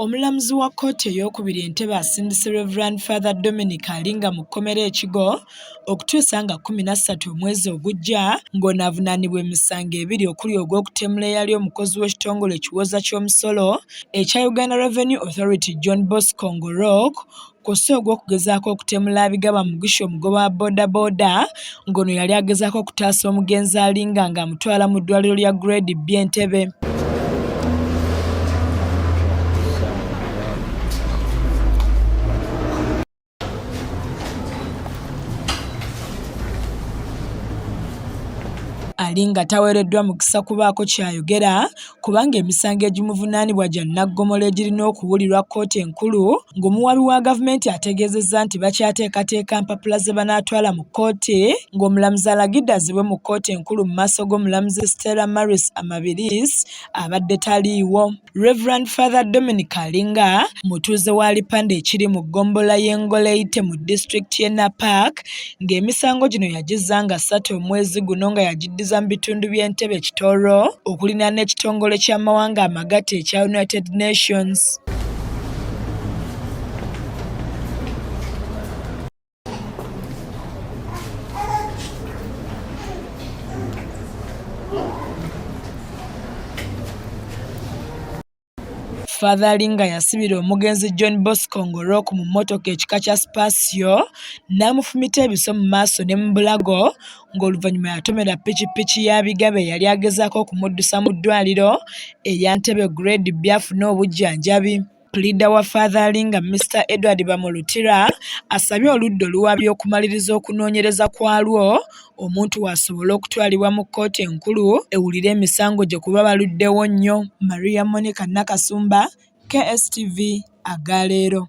Omulamuzi wa kkooti ey'okubiri Entebbe asindise Reverend Father Dominic Alinga mu kkomera e Kigo okutuusa nga 13 omwezi ogujja ng'onaavunaanibwa emisango ebiri okuli ogw'okutemula eyali omukozi w'ekitongole ekiwoza ky'omusolo ekya Uganda Revenue Authority John Bosco Ngorok kw'ossa ogw'okugezaako okutemula abigaba Mugisha omugoba wa boodabooda ng'ono yali agezaako okutaasa omugenzi Alinga ng'amutwala mu ddwaliro lya Grade B Entebbe. Alinga taweereddwa mukisa kubaako kyayogera kubanga emisango egimuvunaanibwa gya nnaggomola egirina okuwulirwa kkooti enkulu ng'omuwabi wa gavumenti ategeezezza nti bakyateekateeka mpapula ze banaatwala mu kkooti ng'omulamuzi alagidde azibwe mu kkooti enkulu mu maaso g'omulamuzi Stella Maris Amabilis abadde taliiwo. Reverend Father Dominic Alinga mutuuze wa Lipanda ekiri mu ggombolola y'Engoleite mu disitulikiti y'e Napark ng'emisango gino yagizza nga 3 omwezi guno nga yagiddiza mu bitundu by'Entebbe Kitoro okulina n'ekitongole ky'amawanga amagatte ekya United Nations. Father Alinga yasibira omugenzi John Bosco Ngorok mu mmotoka ekika kya Spasio n'amufumita ebiso mu maaso ne mu bulago ng'oluvannyuma yatomera ppikipiki y'abigabe yali agezaako okumuddusa mu ddwaliro erya Entebbe Grade B afune obujjanjabi. Pulida wa Father Alinga Mr. Edward Bamolutira asabye oludda oluwabya okumaliriza okunoonyereza kwalwo omuntu w'asobola okutwalibwa mu kkooti enkulu ewulire emisango gye kuba baluddewo nnyo. Maria Monica Nakasumba, KSTV, Agaleero.